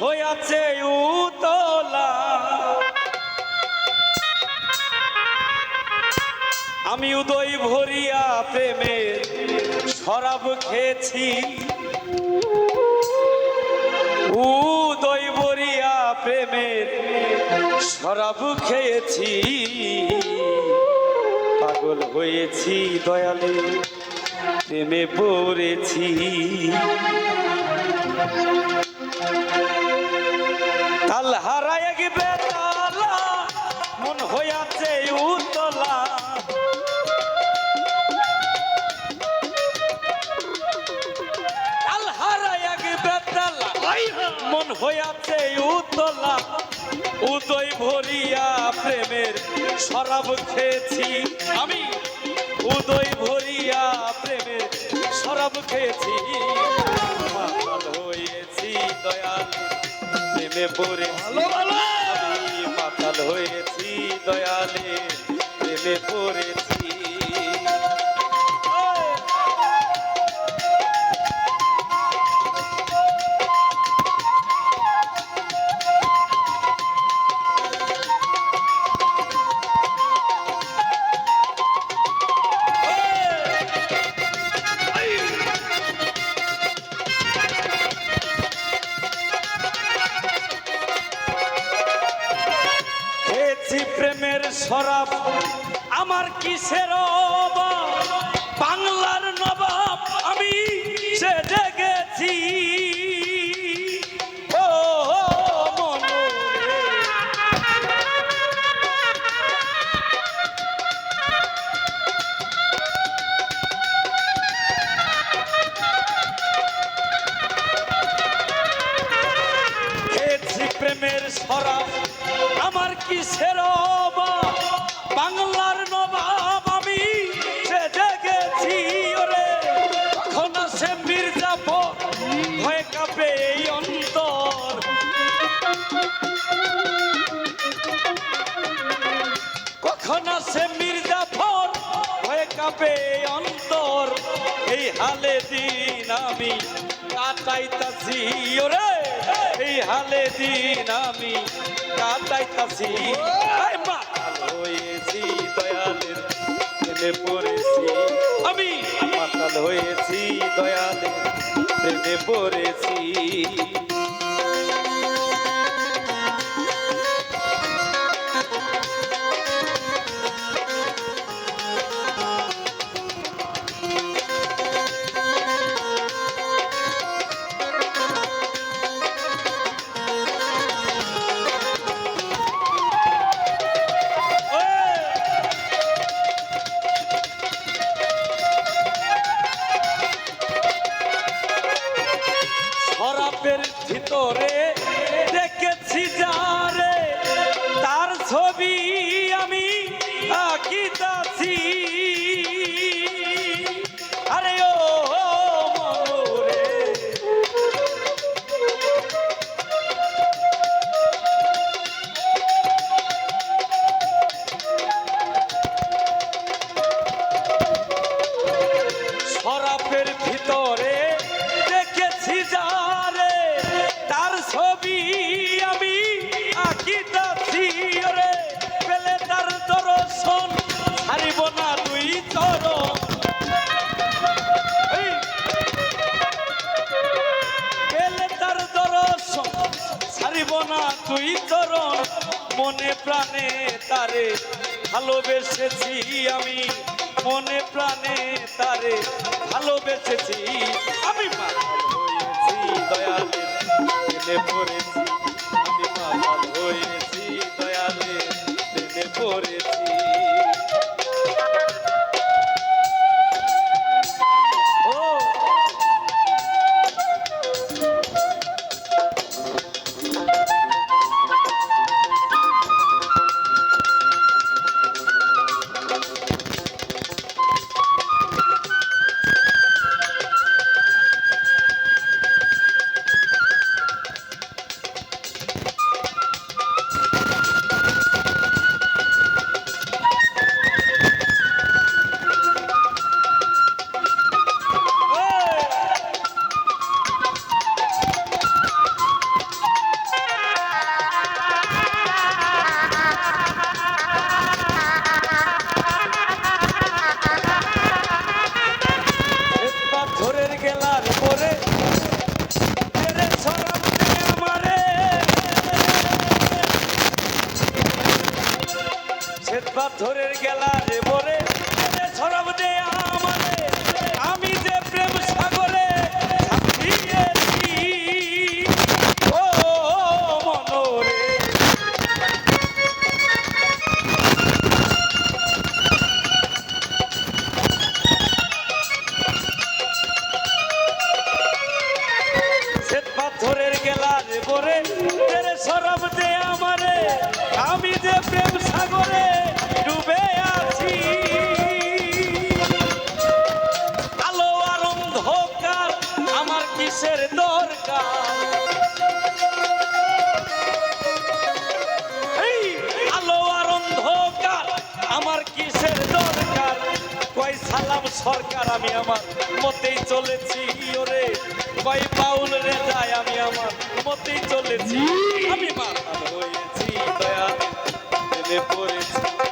হইয়াছে উতলা, আমি উদয় ভরিয়া প্রেমের শরাব খেয়েছি, উদয় ভরিয়া প্রেমের শরাব খেয়েছি, পাগল হয়েছি দয়ালে প্রেমে পড়েছি। তাল হারায় গিবে তালা, মন হইয়াছে উতলা, তাল হারায় গিবে তালা, মন হইয়াছে উতলা, উদয় ভরিয়া প্রেমের শরাব খেয়েছি, আমি উদয় ভরিয়া প্রেমের শরাব খেয়েছি, পাগল হয়েছি দয়াল প্রেমে পড়েছি, আমি পাতাল হয়েছি দয়ালে প্রেমে পড়েছি। প্রেমের শরাব আমার কিসের অভাব, বাংলার নবাব আমি সেজে গেছি, ও মনে খেয়েছি প্রেমের শরাব আমার কিসের অভাব, বাংলার নবাব আমি সেজে গেছি, ওরে কখন সে মির্জাফর ভয়ে কাঁপে এই অন্তর, কখন সে মির্জাফর ভয়ে কাঁপে এই অন্তর, এই হালে দিন আমি কাটাইতাছি, ওরে এই হালে দিন আমি কাটাইতাছি, মাতাল হয়েছি দয়ালের প্রেমে পড়েছি, আমি মাতাল হয়েছি দয়ালের প্রেমে পড়েছি। শরাবের ভিতরে দেখেছি যারে, তার ছবি আমি আঁকিতাছি, আরে ও মনোরে শরাবের ভিতরে দেখেছি যারে, তার ছবি আমি আঁকিতাছি, ওরে পেলে তার দর্শন ছাড়িব না দুই চরণ, পেলে তার দর্শন ছাড়িব না দুই চরণ, মনে প্রাণে তারে ভালোবেসেছি, আমি মনে প্রাণে তারে ভালোবেসেছি, আমি পাগল হয়েছি দয়ালের প্রেমে পড়েছি, আমি পাগল হয়েছি দয়ালের প্রেমে পড়েছি। করে তেরে সরব দে আমারে আমি যে প্রেম সাগরে ডুবে আছি আলো আর অন্ধকার আমার কিসের দরকার এই আলো আর অন্ধকার আমার কিসের দরকার কয় সালাম সরকার আমি আমার মতেই চলেছি ওরে কয় বাউল রে যায় আমি আমার মতেই চলেছি আমি মাতাল হয়েছি দয়া দিলে পড়েছি